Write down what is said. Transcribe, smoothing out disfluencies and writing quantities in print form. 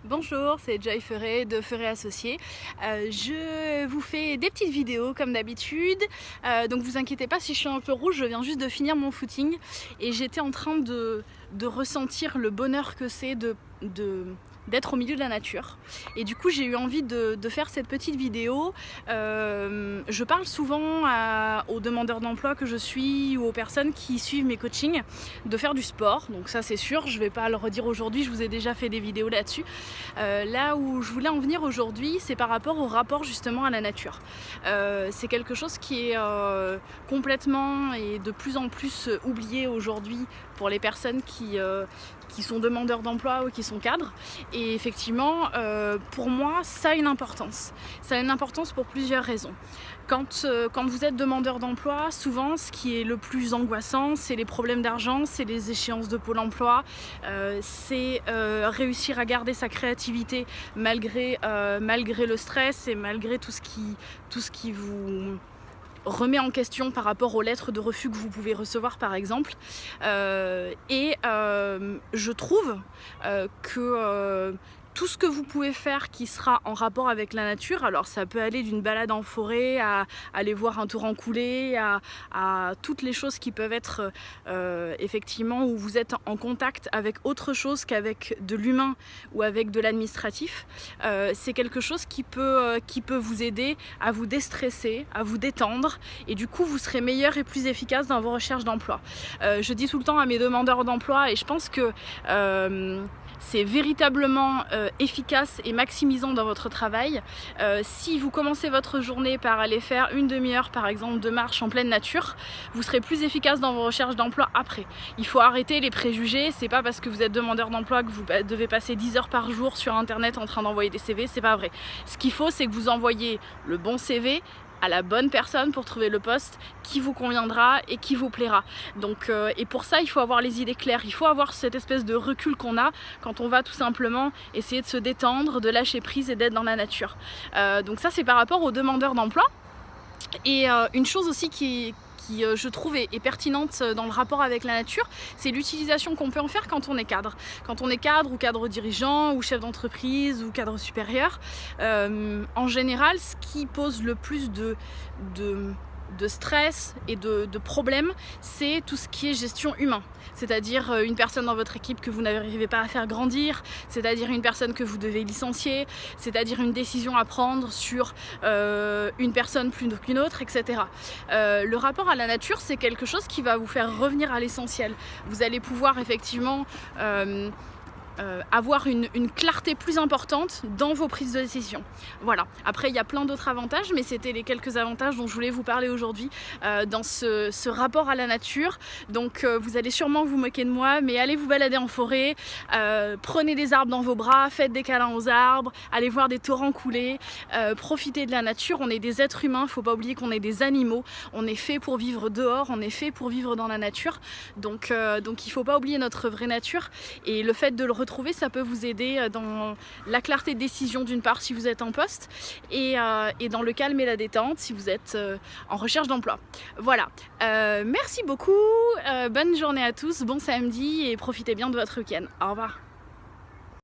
Bonjour, c'est Joy Ferré de Ferré Associés. Je vous fais des petites vidéos comme d'habitude. Donc vous inquiétez pas si je suis un peu rouge, je viens juste de finir mon footing et j'étais en train de ressentir le bonheur que c'est d'être au milieu de la nature. Et du coup j'ai eu envie de faire cette petite vidéo. Je parle souvent aux demandeurs d'emploi que je suis ou aux personnes qui suivent mes coachings de faire du sport, donc ça c'est sûr, je vais pas le redire aujourd'hui, je vous ai déjà fait des vidéos là-dessus. Là où je voulais en venir aujourd'hui, c'est par rapport au rapport justement à la nature. C'est quelque chose qui est complètement et de plus en plus oublié aujourd'hui pour les personnes qui sont demandeurs d'emploi ou qui sont cadres. Et effectivement, pour moi, ça a une importance. Ça a une importance pour plusieurs raisons. Quand vous êtes demandeur d'emploi, souvent ce qui est le plus angoissant, c'est les problèmes d'argent, c'est les échéances de Pôle emploi, c'est réussir à garder sa créativité malgré le stress et malgré tout ce qui vous remet en question par rapport aux lettres de refus que vous pouvez recevoir par exemple. Je trouve que tout ce que vous pouvez faire qui sera en rapport avec la nature, alors ça peut aller d'une balade en forêt à aller voir un torrent couler, à toutes les choses qui peuvent être effectivement où vous êtes en contact avec autre chose qu'avec de l'humain ou avec de l'administratif. C'est quelque chose qui peut vous aider à vous déstresser, à vous détendre, et du coup vous serez meilleur et plus efficace dans vos recherches d'emploi. Je dis tout le temps à mes demandeurs d'emploi, et je pense que c'est véritablement efficace et maximisant dans votre travail. Si vous commencez votre journée par aller faire une demi-heure par exemple de marche en pleine nature, vous serez plus efficace dans vos recherches d'emploi après. Il faut arrêter les préjugés, c'est pas parce que vous êtes demandeur d'emploi que vous devez passer 10 heures par jour sur internet en train d'envoyer des CV, c'est pas vrai. Ce qu'il faut, c'est que vous envoyez le bon CV à la bonne personne pour trouver le poste qui vous conviendra et qui vous plaira. Donc, et pour ça, il faut avoir les idées claires, il faut avoir cette espèce de recul qu'on a quand on va tout simplement essayer de se détendre, de lâcher prise et d'être dans la nature. Donc ça, c'est par rapport aux demandeurs d'emploi. Et une chose aussi qui je trouve est pertinente dans le rapport avec la nature, c'est l'utilisation qu'on peut en faire quand on est cadre. Quand on est cadre ou cadre dirigeant ou chef d'entreprise ou cadre supérieur, en général, ce qui pose le plus de stress et de problèmes, c'est tout ce qui est gestion humain. C'est-à-dire une personne dans votre équipe que vous n'arrivez pas à faire grandir, c'est-à-dire une personne que vous devez licencier, c'est-à-dire une décision à prendre sur une personne plus qu'une autre, etc. Le rapport à la nature, c'est quelque chose qui va vous faire revenir à l'essentiel. Vous allez pouvoir effectivement avoir une clarté plus importante dans vos prises de décision. Voilà. Après, il y a plein d'autres avantages, mais c'était les quelques avantages dont je voulais vous parler aujourd'hui dans ce rapport à la nature. Donc vous allez sûrement vous moquer de moi, mais allez vous balader en forêt, prenez des arbres dans vos bras, faites des câlins aux arbres, allez voir des torrents couler, profitez de la nature. On est des êtres humains, faut pas oublier qu'on est des animaux, on est fait pour vivre dehors, on est fait pour vivre dans la nature, donc il faut pas oublier notre vraie nature, et le fait de le retrouver, ça peut vous aider dans la clarté de décision d'une part si vous êtes en poste, et dans le calme et la détente si vous êtes en recherche d'emploi. Voilà, merci beaucoup, bonne journée à tous, bon samedi et profitez bien de votre week-end. Au revoir.